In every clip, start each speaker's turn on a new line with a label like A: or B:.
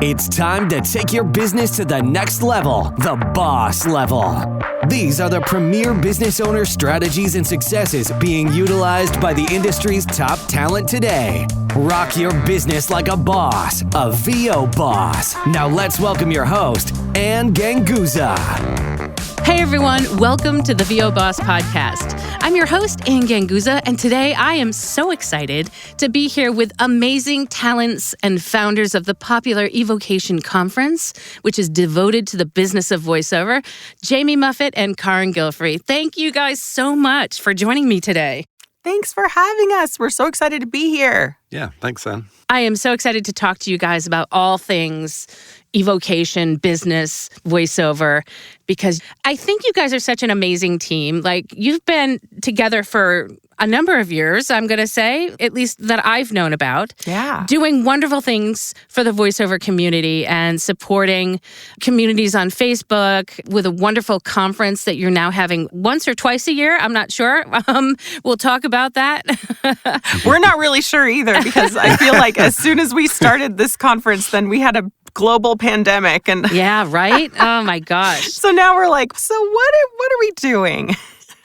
A: It's time to take your business to the next level, the boss level. These are the premier business owner strategies and successes being utilized by the industry's top talent today. Rock your business like a boss, a VO boss. Now let's welcome your host, Ann Ganguza.
B: Hey everyone, welcome to the VO Boss Podcast. I'm your host, Ann Ganguza, and today I am so excited to be here with amazing talents and founders of the popular eVocation conference, which is devoted to the business of voiceover, Jamie Muffet and Carin Gilfry. Thank you guys so much for joining me today.
C: Thanks for having us. We're so excited to be here.
D: Yeah, thanks, Ann.
B: I am so excited to talk to you guys about all things eVocation, business, voiceover, because I think you guys are such an amazing team. Like, you've been together for a number of years, I'm going to say, at least that I've known about.
C: Yeah.
B: Doing wonderful things for the voiceover community and supporting communities on Facebook with a wonderful conference that you're now having once or twice a year. I'm not sure. We'll talk about that.
C: We're not really sure either, because I feel like as soon as we started this conference, then we had a global pandemic. And
B: yeah, right? Oh my gosh.
C: So now we're like, so what are we doing?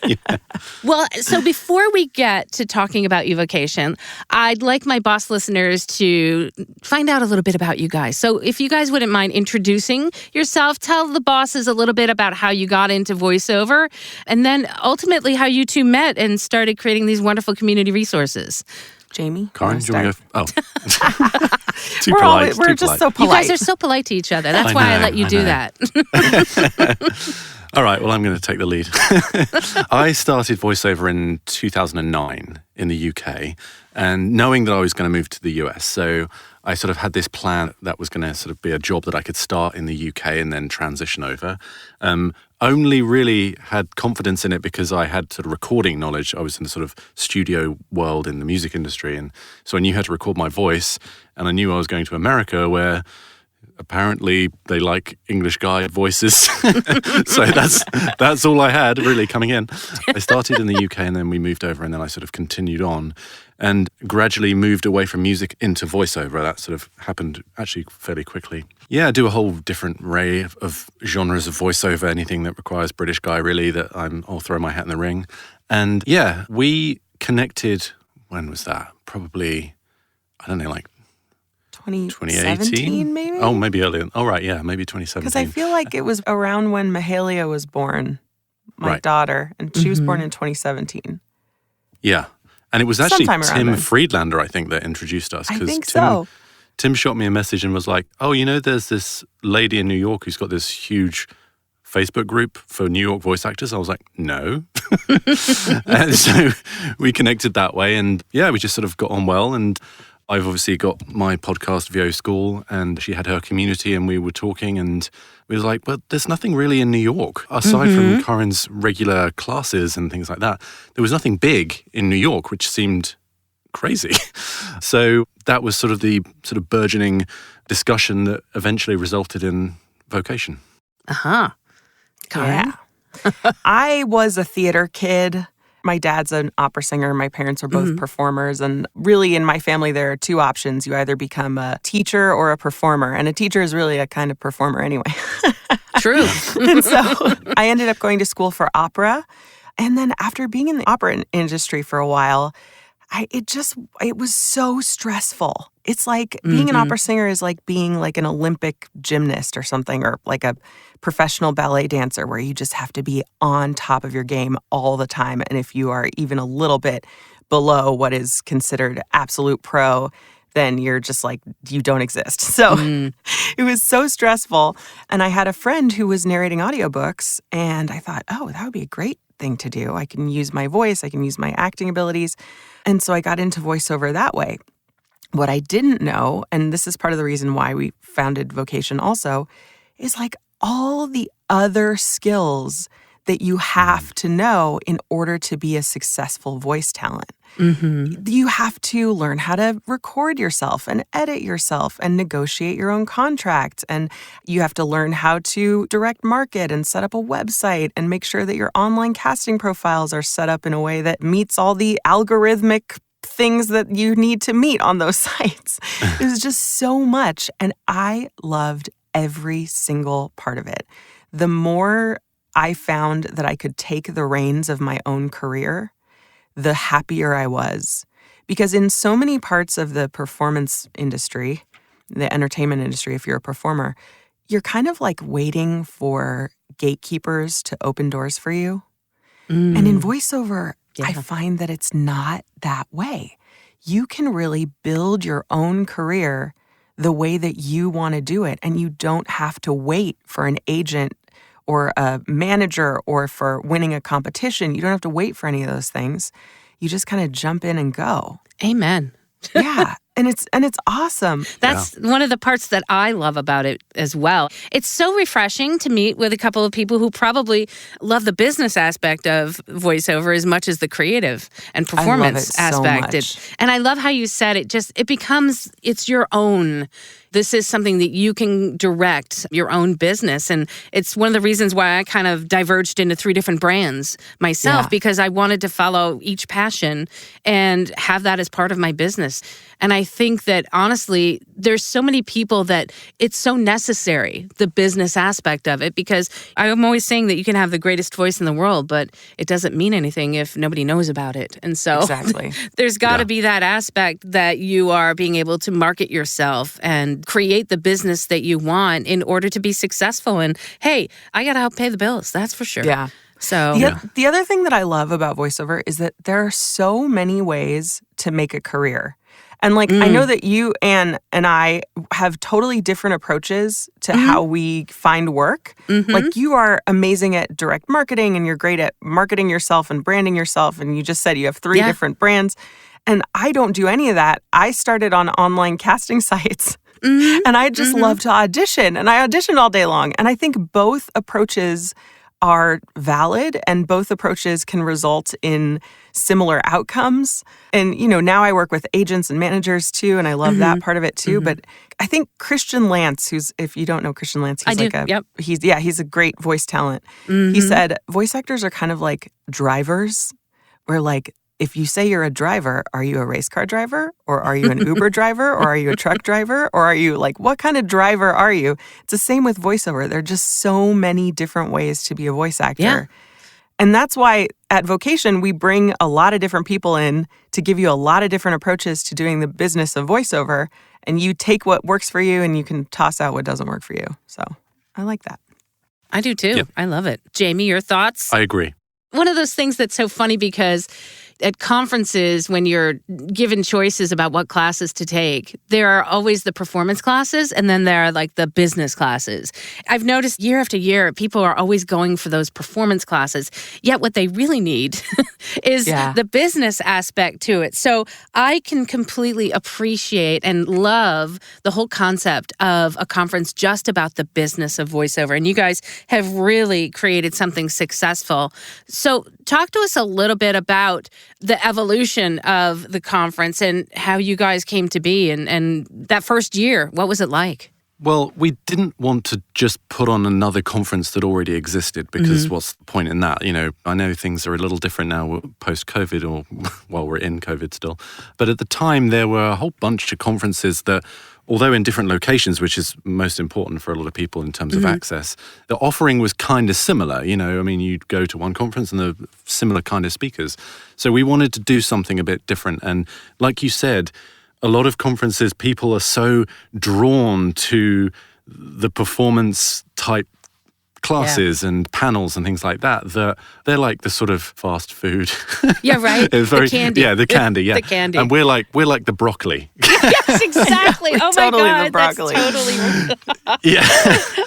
D: Yeah.
B: Well, so before we get to talking about eVocation, I'd like my boss listeners to find out a little bit about you guys. So if you guys wouldn't mind introducing yourself, tell the bosses a little bit about how you got into voiceover, and then ultimately how you two met and started creating these wonderful community resources.
C: Jamie?
D: Carin, do you want to go? Oh. Too polite.
C: We're just so polite.
B: You guys are so polite to each other. That's why I let you do that.
D: All right, well, I'm going to take the lead. I started voiceover in 2009 in the UK, and knowing that I was going to move to the US. So I sort of had this plan that was going to sort of be a job that I could start in the UK and then transition over. Only really had confidence in it because I had sort of recording knowledge. I was in the sort of studio world in the music industry, and so I knew how to record my voice, and I knew I was going to America where apparently they like English guy voices. So that's all I had really coming in. I started in the UK and then we moved over, and then I sort of continued on and gradually moved away from music into voiceover. That sort of happened actually fairly quickly. Yeah, I do a whole different array of genres of voiceover, anything that requires British guy really, that I'll throw my hat in the ring. And yeah, we connected, when was that? Probably, I don't know, like
C: 2018 maybe?
D: Oh, maybe earlier. Oh, right, yeah, maybe 2017.
C: Because I feel like it was around when Mahalia was born, my daughter, and she was born in 2017.
D: Yeah, and it was actually
C: Sometime
D: Tim Friedlander, I think, that introduced us.
C: I think so.
D: Tim shot me a message and was like, oh, there's this lady in New York who's got this huge Facebook group for New York voice actors. I was like, no. And so we connected that way, and yeah, we just sort of got on well. And I've obviously got my podcast, VO School, and she had her community, and we were talking, and we were like, well, there's nothing really in New York. Aside from Carin's regular classes and things like that, there was nothing big in New York, which seemed crazy. So that was sort of the burgeoning discussion that eventually resulted in vocation.
B: Uh-huh. Carin?
C: Yeah. I was a theater kid. My dad's an opera singer. My parents are both performers. And really, in my family, there are two options. You either become a teacher or a performer. And a teacher is really a kind of performer anyway.
B: True.
C: And so I ended up going to school for opera. And then after being in the opera industry for a while, it was so stressful. It's like being an opera singer is like being like an Olympic gymnast or something, or like a professional ballet dancer where you just have to be on top of your game all the time. And if you are even a little bit below what is considered absolute pro, then you're just like, you don't exist. So it was so stressful. And I had a friend who was narrating audiobooks, and I thought, oh, that would be a great thing to do. I can use my voice, I can use my acting abilities. And so I got into voiceover that way. What I didn't know, and this is part of the reason why we founded Vocation also, is like all the other skills that you have to know in order to be a successful voice talent. You have to learn how to record yourself and edit yourself and negotiate your own contract. And you have to learn how to direct market and set up a website and make sure that your online casting profiles are set up in a way that meets all the algorithmic things that you need to meet on those sites. It was just so much. And I loved every single part of it. The more I found that I could take the reins of my own career, the happier I was. Because in so many parts of the performance industry, the entertainment industry, if you're a performer, you're kind of like waiting for gatekeepers to open doors for you. And in voiceover, I find that it's not that way. You can really build your own career the way that you want to do it, and you don't have to wait for an agent or a manager or for winning a competition. You don't have to wait for any of those things. You just kind of jump in and go.
B: Amen.
C: Yeah. And it's awesome.
B: That's one of the parts that I love about it as well. It's so refreshing to meet with a couple of people who probably love the business aspect of voiceover as much as the creative and performance aspect.
C: So much.
B: And I love how you said it's your own. This is something that you can direct your own business. And it's one of the reasons why I kind of diverged into 3 different brands myself, because I wanted to follow each passion and have that as part of my business. And I think that, honestly, there's so many people that it's so necessary, the business aspect of it, because I'm always saying that you can have the greatest voice in the world, but it doesn't mean anything if nobody knows about it. And so there's got to be that aspect that you are being able to market yourself and create the business that you want in order to be successful. And hey, I got to help pay the bills. That's for sure.
C: Yeah.
B: So
C: the other thing that I love about voiceover is that there are so many ways to make a career. And like, I know that you, Anne, and I have totally different approaches to how we find work. Like, you are amazing at direct marketing, and you're great at marketing yourself and branding yourself. And you just said you have 3 different brands. And I don't do any of that. I started on online casting sites. And I just love to audition. And I audition all day long. And I think both approaches are valid, and both approaches can result in similar outcomes. And, you know, now I work with agents and managers too, and I love that part of it too. But I think Christian Lantz, who's, if you don't know Christian Lantz, he's a great voice talent. He said, voice actors are kind of like drivers, where like, if you say you're a driver, are you a race car driver? Or are you an Uber driver? Or are you a truck driver? Or are you like, what kind of driver are you? It's the same with voiceover. There are just so many different ways to be a voice actor. Yeah. And that's why at Vocation, we bring a lot of different people in to give you a lot of different approaches to doing the business of voiceover. And you take what works for you and you can toss out what doesn't work for you. So I like that.
B: I do too. Yep. I love it. Jamie, your thoughts?
D: I agree.
B: One of those things that's so funny, because at conferences, when you're given choices about what classes to take, there are always the performance classes, and then there are like the business classes. I've noticed year after year, people are always going for those performance classes, yet what they really need is the business aspect to it. So I can completely appreciate and love the whole concept of a conference just about the business of voiceover. And you guys have really created something successful. So talk to us a little bit about the evolution of the conference and how you guys came to be, and that first year. What was it like?
D: Well, we didn't want to just put on another conference that already existed, because what's the point in that? You know, I know things are a little different now post-COVID, or while we're in COVID still. But at the time, there were a whole bunch of conferences that, although in different locations, which is most important for a lot of people in terms of access, the offering was kind of similar. You know, I mean, you'd go to one conference and the similar kind of speakers. So we wanted to do something a bit different. And like you said, a lot of conferences, people are so drawn to the performance type classes and panels and things like that, that they're like the sort of fast food.
B: Yeah, right.
D: It's very,
B: the candy.
D: Yeah, the candy. Yeah,
B: the candy.
D: And we're like the broccoli.
B: Yes, exactly. Oh my
C: totally
B: God,
C: the broccoli.
B: that's totally.
D: Yeah,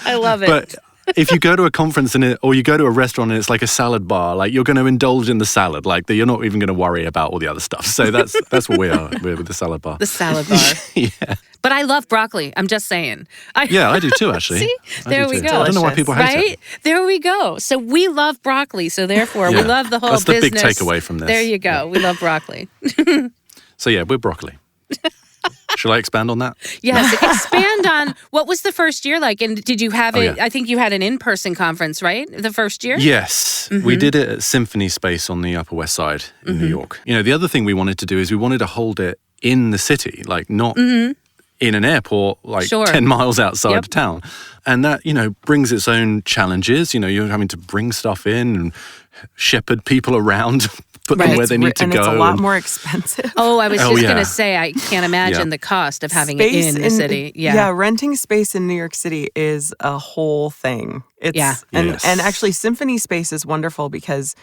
B: I love it.
D: But if you go to a conference or you go to a restaurant and it's like a salad bar, like you're going to indulge in the salad, like you're not even going to worry about all the other stuff. So that's what we are. We're with the salad bar.
B: The salad bar.
D: Yeah.
B: But I love broccoli. I'm just saying.
D: Yeah, I do too, actually.
B: See? There we go.
D: I don't know why people hate it.
B: There we go. So we love broccoli. So therefore, we love the whole
D: business.
B: business.
D: That's the big takeaway from this.
B: There you go. Yeah. We love broccoli.
D: So yeah, we're broccoli. Shall I expand on that?
B: Yes, expand on What was the first year like? And did you have it?
D: Yeah.
B: I think you had an in-person conference, right? The first year?
D: Yes. We did it at Symphony Space on the Upper West Side in New York. The other thing we wanted to do is we wanted to hold it in the city, like not in an airport, like 10 miles outside of town. And that, brings its own challenges. You're having to bring stuff in and shepherd people around, put them where they need to go.
C: And it's a lot more expensive.
B: Oh, I was just going to say, I can't imagine the cost of having it in the city.
C: Yeah, renting space in New York City is a whole thing. And actually, Symphony Space is wonderful because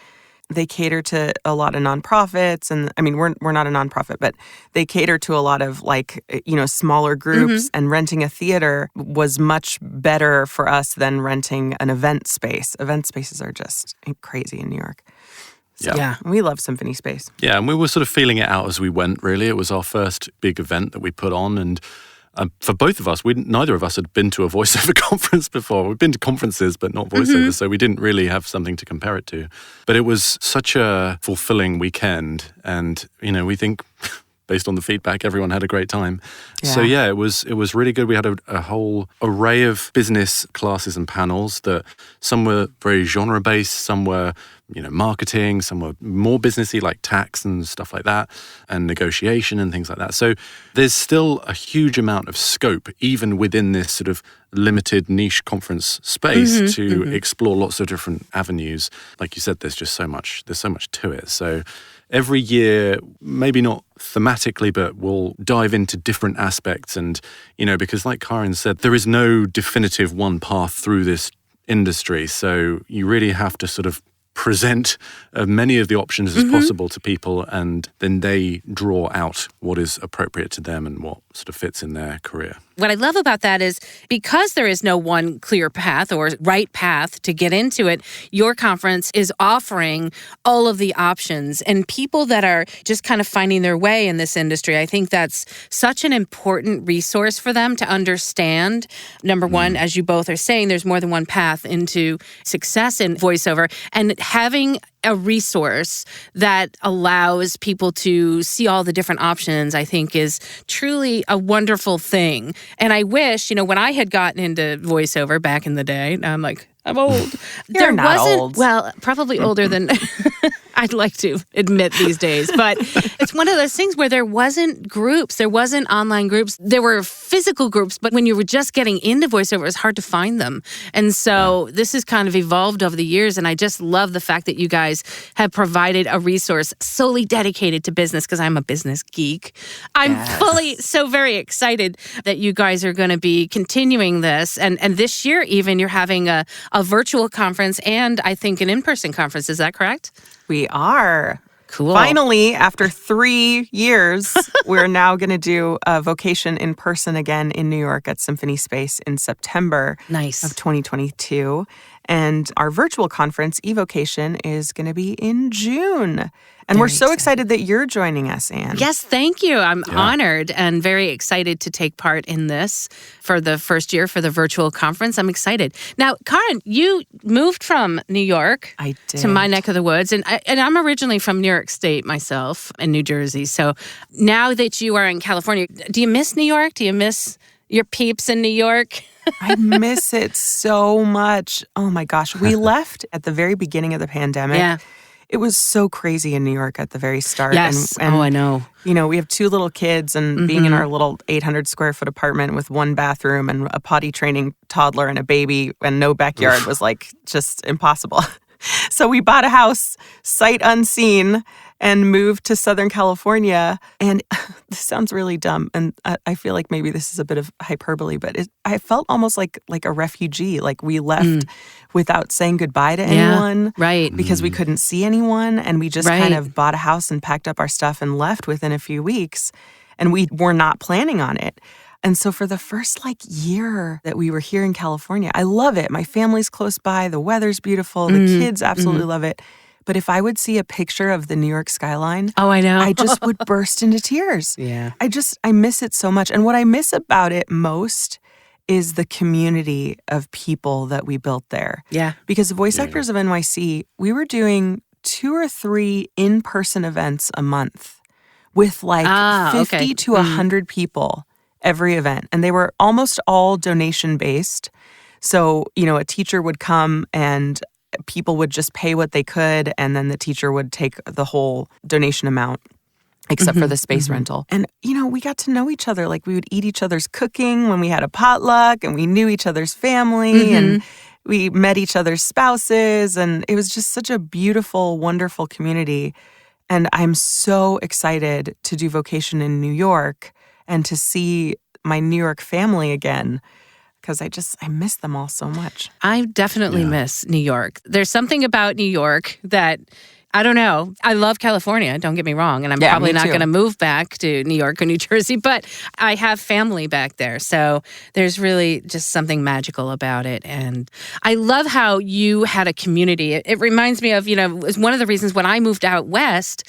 C: they cater to a lot of nonprofits. And I mean, we're not a nonprofit, but they cater to a lot of smaller groups. And renting a theater was much better for us than renting an event space. Event spaces are just crazy in New York. So, we love Symphony Space.
D: Yeah, and we were sort of feeling it out as we went, really. It was our first big event that we put on. And for both of us, neither of us had been to a voiceover conference before. We've been to conferences, but not voiceover, so we didn't really have something to compare it to. But it was such a fulfilling weekend. And, we think, based on the feedback, everyone had a great time. Yeah. So, it was really good. We had a whole array of business classes and panels that some were very genre-based, some were marketing, some were more businessy like tax and stuff like that, and negotiation and things like that. So there's still a huge amount of scope, even within this sort of limited niche conference space to explore lots of different avenues. Like you said, there's so much to it. So every year, maybe not thematically, but we'll dive into different aspects. And, because like Carin said, there is no definitive one path through this industry. So you really have to sort of present as many of the options as possible to people, and then they draw out what is appropriate to them and what sort of fits in their career.
B: What I love about that is because there is no one clear path or right path to get into it, your conference is offering all of the options. And people that are just kind of finding their way in this industry, I think that's such an important resource for them to understand. Number one, as you both are saying, there's more than one path into success in voiceover. And having a resource that allows people to see all the different options, I think, is truly a wonderful thing. And I wish, when I had gotten into voiceover back in the day, now I'm like, I'm old.
C: You're not old.
B: Well, probably older than I'd like to admit these days. But it's one of those things where there wasn't groups. There wasn't online groups. There were physical groups. But when you were just getting into voiceover, it was hard to find them. And so this has kind of evolved over the years. And I just love the fact that you guys have provided a resource solely dedicated to business, because I'm a business geek. I'm so very excited that you guys are going to be continuing this. And this year, even, you're having a virtual conference and I think an in-person conference. Is that correct?
C: We are.
B: Cool.
C: Finally, after 3 years, we're now going to do a vocation in person again in New York at Symphony Space in September of 2022. And our virtual conference, eVocation, is going to be in June. And we're so excited that you're joining us, Anne.
B: Yes, thank you. I'm honored and very excited to take part in this for the first year for the virtual conference. I'm excited. Now, Carin, you moved from New York to my neck of the woods. And I'm originally from New York State myself and New Jersey. So now that you are in California, do you miss New York? Do you miss your peeps in New York?
C: I miss it so much. Oh my gosh. We left at the very beginning of the pandemic.
B: Yeah.
C: It was so crazy in New York at the very start.
B: Yes.
C: And
B: I know.
C: We have 2 little kids, and being in our little 800 square foot apartment with 1 bathroom and a potty training toddler and a baby and no backyard was like just impossible. So we bought a house sight unseen and moved to Southern California. And this sounds really dumb, and I feel like maybe this is a bit of hyperbole, but I felt almost like a refugee. Like we left without saying goodbye to anyone, because we couldn't see anyone, and we just kind of bought a house and packed up our stuff and left within a few weeks, and we were not planning on it. And so for the first year that we were here in California, I love it. My family's close by. The weather's beautiful. The kids absolutely love it. But if I would see a picture of the New York skyline,
B: I know.
C: I just would burst into tears.
B: Yeah.
C: I miss it so much. And what I miss about it most is the community of people that we built there.
B: Yeah.
C: Because Voice Actors of NYC, we were doing 2 or 3 in-person events a month with 50 to 100 people every event. And they were almost all donation-based. So, a teacher would come and people would just pay what they could, and then the teacher would take the whole donation amount, except for the space rental. And, we got to know each other. Like, we would eat each other's cooking when we had a potluck, and we knew each other's family, and we met each other's spouses, and it was just such a beautiful, wonderful community. And I'm so excited to do Vocation in New York and to see my New York family again, because I miss them all so much.
B: I definitely miss New York. There's something about New York that, I don't know. I love California, don't get me wrong, and I'm probably not going to move back to New York or New Jersey, but I have family back there, so there's really just something magical about it. And I love how you had a community. It reminds me of, it was one of the reasons when I moved out west,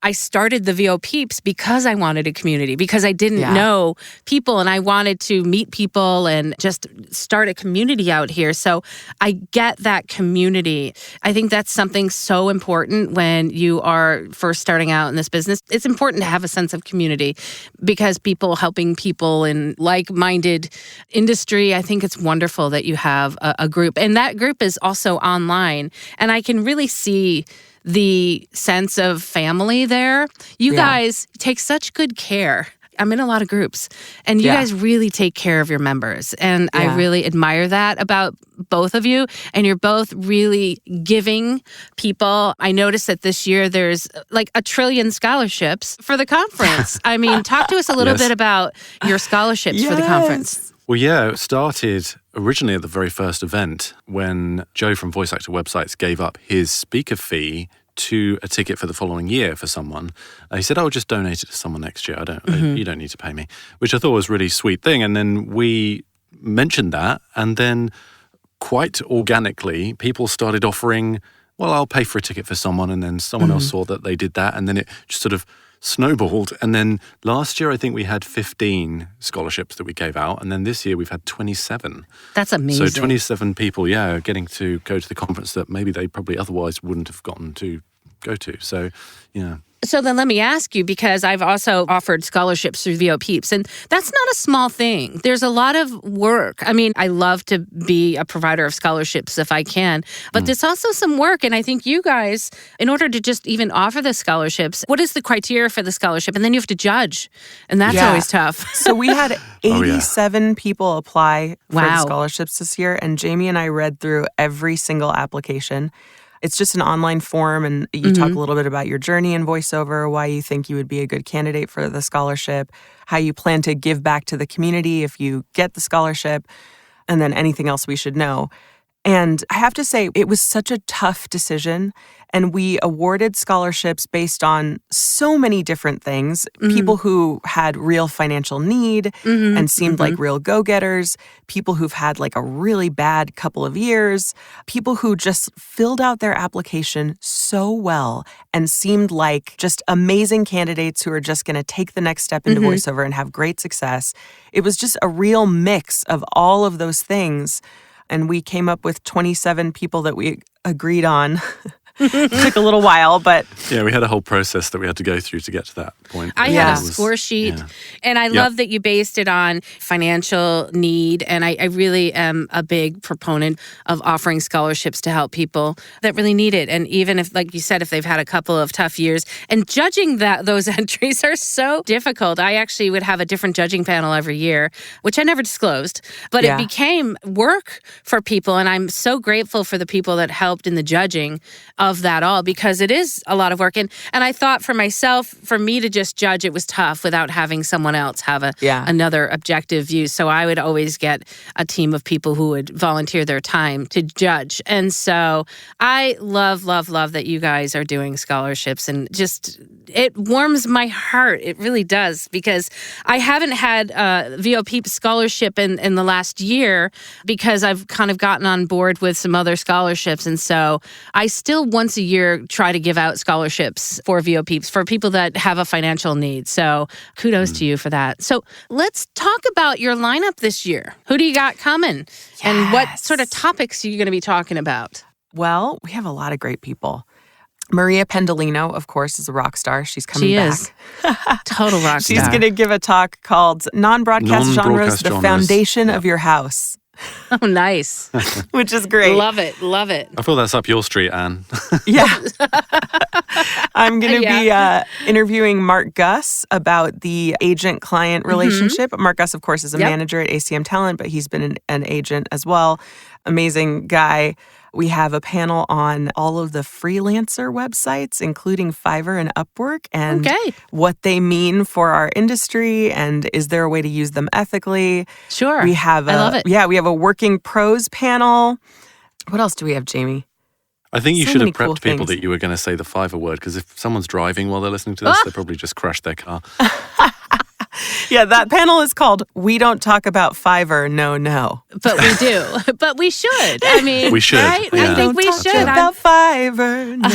B: I started the VO Peeps because I wanted a community, because I didn't know people and I wanted to meet people and just start a community out here. So I get that community. I think that's something so important when you are first starting out in this business. It's important to have a sense of community because people helping people in like-minded industry, I think it's wonderful that you have a group. And that group is also online. And I can really see the sense of family there. You guys take such good care. I'm in a lot of groups, and you guys really take care of your members. And I really admire that about both of you. And you're both really giving people. I noticed that this year there's like 1 trillion scholarships for the conference. I mean, talk to us a little bit about your scholarships for the conference.
D: Well, it started originally at the very first event when Joe from Voice Actor Websites gave up his speaker fee to a ticket for the following year for someone. He said, "I'll just donate it to someone next year. You don't need to pay me," which I thought was a really sweet thing. And then we mentioned that, and then quite organically, people started offering, "Well, I'll pay for a ticket for someone," and then someone else saw that they did that, and then it just sort of snowballed. And then last year, I think we had 15 scholarships that we gave out. And then this year, we've had 27.
B: That's amazing.
D: So 27 people, getting to go to the conference that maybe they probably otherwise wouldn't have gotten to go to. So,
B: So then let me ask you, because I've also offered scholarships through VO Peeps, and that's not a small thing. There's a lot of work. I mean, I love to be a provider of scholarships if I can, but there's also some work. And I think you guys, in order to just even offer the scholarships, what is the criteria for the scholarship? And then you have to judge, and that's always tough.
C: So we had 87 people apply for the scholarships this year, and Jamie and I read through every single application. It's just an online form, and you talk a little bit about your journey in voiceover, why you think you would be a good candidate for the scholarship, how you plan to give back to the community if you get the scholarship, and then anything else we should know. And I have to say, it was such a tough decision. And we awarded scholarships based on so many different things. People who had real financial need and seemed like real go-getters. People who've had like a really bad couple of years. People who just filled out their application so well and seemed like just amazing candidates who are just going to take the next step into voiceover and have great success. It was just a real mix of all of those things. And we came up with 27 people that we agreed on. It took a little while, but...
D: Yeah, we had a whole process that we had to go through to get to that point.
B: I had a score sheet, and I love that you based it on financial need, and I really am a big proponent of offering scholarships to help people that really need it. And even if, like you said, if they've had a couple of tough years, and judging those entries are so difficult. I actually would have a different judging panel every year, which I never disclosed, but it became work for people, and I'm so grateful for the people that helped in the judging of that all, because it is a lot of work. And I thought for myself, for me to just judge, it was tough without having someone else have another objective view. So I would always get a team of people who would volunteer their time to judge. And so I love that you guys are doing scholarships, and just, it warms my heart. It really does, because I haven't had a VO Peeps scholarship in the last year, because I've kind of gotten on board with some other scholarships. And so I still once a year try to give out scholarships for VO Peeps for people that have a financial need. So kudos to you for that. So let's talk about your lineup this year. Who do you got coming? And what sort of topics are you going to be talking about?
C: Well, we have a lot of great people. Maria Pandelino, of course, is a rock star. She's coming back.
B: She is. Total rock star.
C: She's going to give a talk called Non-Broadcast Genres, the Foundation of Your House.
B: Oh, nice.
C: Which is great.
B: Love it. Love it.
D: I feel that's up your street, Anne.
C: Yeah. I'm going to be interviewing Mark Gus about the agent-client relationship. Mark Gus, of course, is a manager at ACM Talent, but he's been an agent as well. Amazing guy. We have a panel on all of the freelancer websites, including Fiverr and Upwork, and what they mean for our industry, and is there a way to use them ethically?
B: Sure.
C: We have
B: I love it.
C: Yeah, we have a working pros panel. What else do we have, Jamie?
D: I think you
C: So
D: should have
C: many cool
D: prepped people
C: things.
D: that you were going to say the Fiverr word, because if someone's driving while they're listening to this, they probably just crashed their car.
C: Yeah, that panel is called We Don't Talk About Fiverr, No.
B: But we do. But we should. I mean,
D: We should,
B: right?
D: yeah.
B: I think we
C: Don't
B: should.
C: talk about Fiverr, no.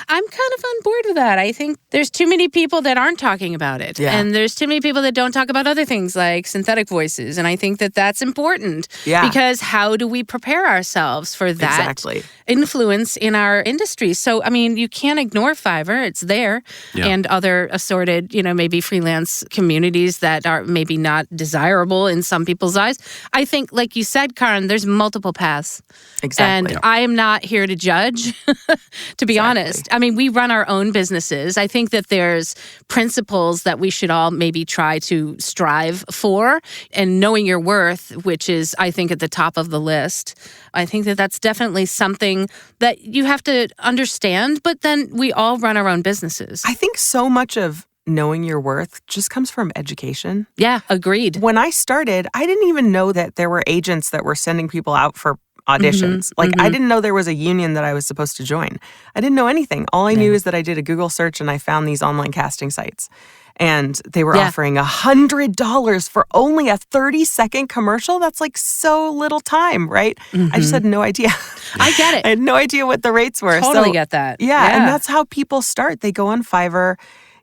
B: I'm kind of on board with that. I think there's too many people that aren't talking about it.
C: Yeah.
B: And there's too many people that don't talk about other things like synthetic voices. And I think that that's important.
C: Yeah.
B: Because how do we prepare ourselves for that
C: Exactly.
B: influence in our industry? So, I mean, you can't ignore Fiverr. It's there.
D: Yeah.
B: And other assorted, maybe freelance communities that are maybe not desirable in some people's eyes. I think, like you said, Carin, there's multiple paths.
C: Exactly.
B: And I am not here to judge, to be honest. I mean, we run our own businesses. I think that there's principles that we should all maybe try to strive for. And knowing your worth, which is, I think, at the top of the list. I think that that's definitely something that you have to understand. But then we all run our own businesses.
C: I think so much of knowing your worth just comes from education.
B: Yeah, agreed.
C: When I started, I didn't even know that there were agents that were sending people out for auditions. I didn't know there was a union that I was supposed to join. I didn't know anything. All I knew is that I did a Google search and I found these online casting sites. And they were offering $100 for only a 30-second commercial. That's like so little time, right? I just had no idea.
B: I get it.
C: I had no idea what the rates were.
B: Totally get that.
C: Yeah, and that's how people start. They go on Fiverr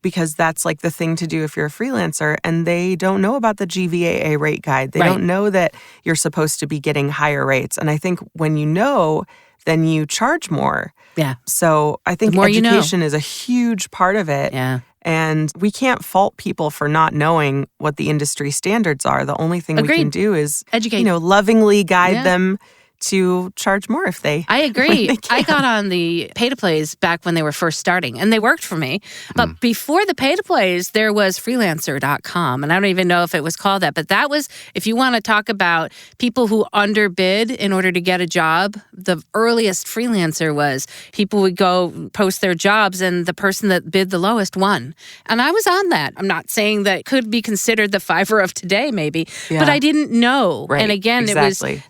C: because that's like the thing to do if you're a freelancer, and they don't know about the GVAA rate guide. They don't know that you're supposed to be getting higher rates. And I think when you know, then you charge more.
B: Yeah.
C: So I think education is a huge part of it.
B: Yeah.
C: And we can't fault people for not knowing what the industry standards are. The only thing we can do is
B: educate.
C: Lovingly guide them to charge more if they
B: I agree.
C: they
B: I got on the pay-to-plays back when they were first starting, and they worked for me. But before the pay-to-plays, there was freelancer.com, and I don't even know if it was called that, but that was, if you want to talk about people who underbid in order to get a job, the earliest freelancer was people would go post their jobs, and the person that bid the lowest won. And I was on that. I'm not saying that could be considered the Fiverr of today, maybe, but I didn't know.
C: Right,
B: and again,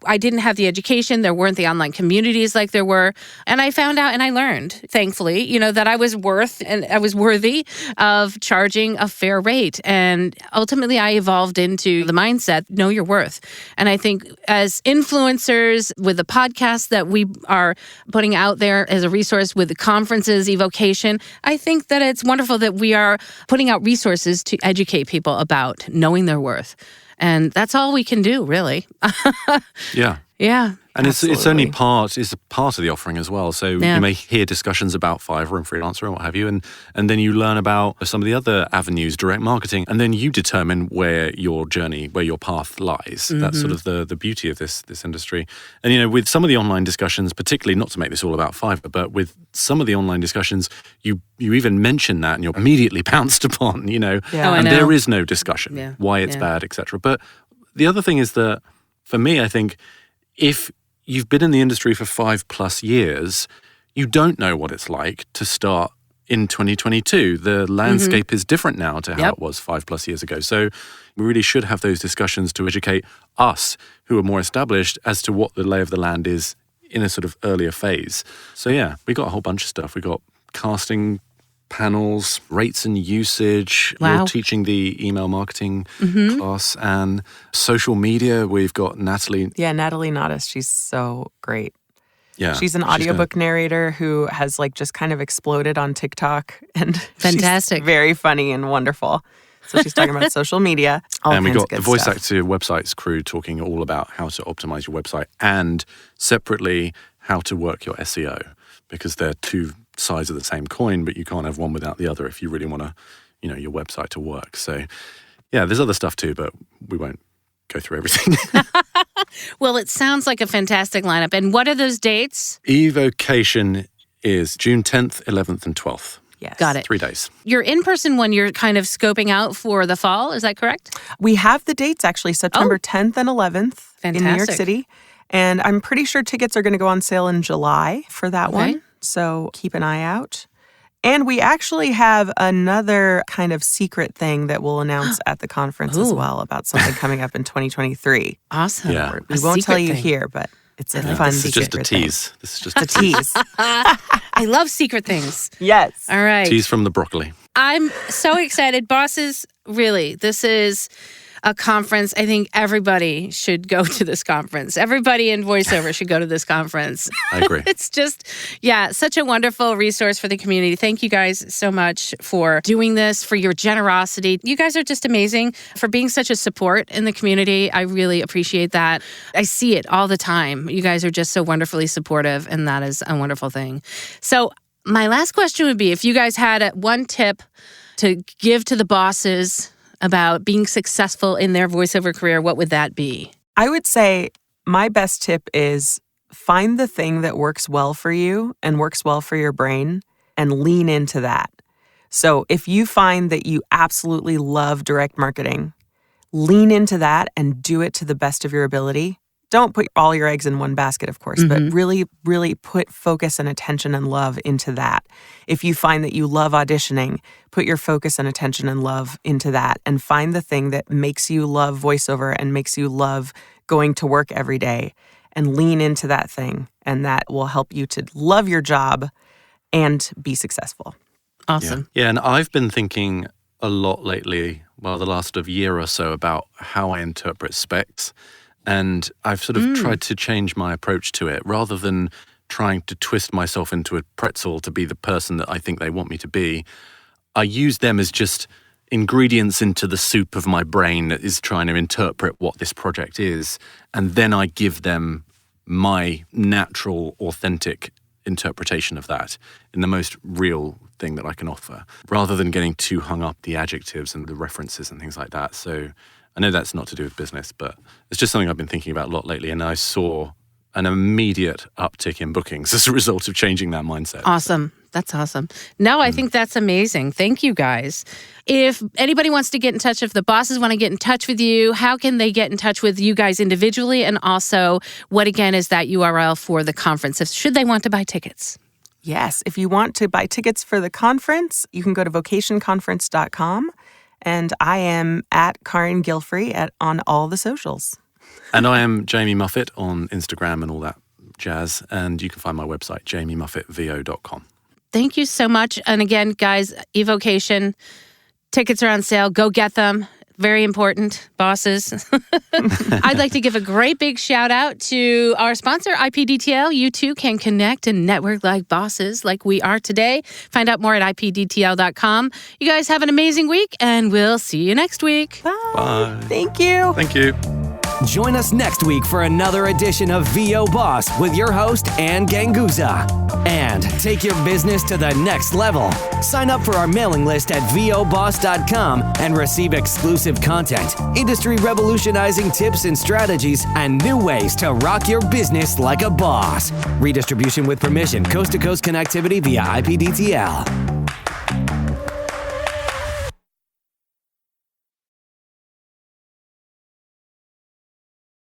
B: I didn't have the education. There weren't the online communities like there were. And I found out and I learned, thankfully, that I was worthy of charging a fair rate. And ultimately, I evolved into the mindset, know your worth. And I think as influencers with the podcast that we are putting out there as a resource with the conferences, eVocation, I think that it's wonderful that we are putting out resources to educate people about knowing their worth. And that's all we can do, really.
D: Yeah.
B: Yeah.
D: And it's only a part of the offering as well. So you may hear discussions about Fiverr and Freelancer and what have you, and then you learn about some of the other avenues, direct marketing, and then you determine where your path lies. That's sort of the beauty of this industry. And with some of the online discussions, particularly, not to make this all about Fiverr, but with some of the online discussions, you even mention that and you're immediately pounced upon,
B: I
D: and
B: know.
D: there is no discussion why it's bad, etc. But the other thing is that, for me, I think, if you've been in the industry for 5+ years, you don't know what it's like to start in 2022. The landscape is different now to how it was 5+ years ago. So we really should have those discussions to educate us who are more established as to what the lay of the land is in a sort of earlier phase. So we got a whole bunch of stuff. We got casting panels, rates and usage.
B: Wow.
D: We're teaching the email marketing class, and social media. We've got Natalie.
C: Yeah, Natalie Nadas. She's so great.
D: Yeah,
C: she's an audiobook narrator who has just kind of exploded on TikTok, and
B: fantastic,
C: she's very funny and wonderful. So she's talking about social media.
D: And we got the Voice Actor Websites crew talking all about how to optimize your website, and separately how to work your SEO. because they're two sides of the same coin, but you can't have one without the other if you really want to, your website to work. So yeah, there's other stuff too, but we won't go through everything.
B: Well, it sounds like a fantastic lineup. And what are those dates?
D: eVocation is June 10th, 11th, and 12th.
C: Yes.
B: Got it.
D: 3 days.
B: Your in-person one, you're kind of scoping out for the fall. Is that correct?
C: We have the dates actually, September 10th and 11th in New York
B: Fantastic.
C: City. And I'm pretty sure tickets are going to go on sale in July for that one. So keep an eye out. And we actually have another kind of secret thing that we'll announce at the conference as well about something coming up in 2023.
B: Awesome.
D: Yeah.
C: We won't tell you here, but it's a fun
D: This is just a
C: secret thing.
D: tease. This is just
C: A tease.
B: I love secret things.
C: Yes.
B: All right.
D: tease from the broccoli.
B: I'm so excited. Bosses, really, this is a conference. I think everybody should go to this conference. Everybody in voiceover should go to this conference.
D: I agree.
B: It's just, such a wonderful resource for the community. Thank you guys so much for doing this, for your generosity. You guys are just amazing for being such a support in the community. I really appreciate that. I see it all the time. You guys are just so wonderfully supportive, and that is a wonderful thing. So my last question would be, if you guys had one tip to give to the bosses about being successful in their voiceover career, what would that be?
C: I would say my best tip is find the thing that works well for you and works well for your brain and lean into that. So if you find that you absolutely love direct marketing, lean into that and do it to the best of your ability. Don't put all your eggs in one basket, of course, but really, really put focus and attention and love into that. If you find that you love auditioning, put your focus and attention and love into that and find the thing that makes you love voiceover and makes you love going to work every day and lean into that thing. And that will help you to love your job and be successful.
B: Awesome.
D: Yeah, and I've been thinking a lot lately, the last sort of year or so, about how I interpret specs. And I've sort of tried to change my approach to it rather than trying to twist myself into a pretzel to be the person that I think they want me to be. I use them as just ingredients into the soup of my brain that is trying to interpret what this project is. And then I give them my natural, authentic interpretation of that in the most real thing that I can offer, rather than getting too hung up the adjectives and the references and things like that. So I know that's not to do with business, but it's just something I've been thinking about a lot lately. And I saw an immediate uptick in bookings as a result of changing that mindset.
B: Awesome. That's awesome. No, I think that's amazing. Thank you, guys. If anybody wants to get in touch, if the bosses want to get in touch with you, how can they get in touch with you guys individually? And also, what again is that URL for the conference, should they want to buy tickets?
C: Yes, if you want to buy tickets for the conference, you can go to vocationconference.com. And I am at Carin Gilfry on all the socials.
D: And I am Jamie Muffett on Instagram and all that jazz. And you can find my website, jamiemuffittvo.com.
B: Thank you so much. And again, guys, eVocation, tickets are on sale. Go get them. Very important, bosses. I'd like to give a great big shout out to our sponsor, IPDTL. You too can connect and network like bosses like we are today. Find out more at ipdtl.com. You guys have an amazing week, and we'll see you next week.
C: Bye. Thank you.
D: Thank you.
A: Join us next week for another edition of VO Boss with your host, Ann Ganguza. And take your business to the next level. Sign up for our mailing list at voboss.com and receive exclusive content, industry revolutionizing tips and strategies, and new ways to rock your business like a boss. Redistribution with permission, coast-to-coast connectivity via IPDTL.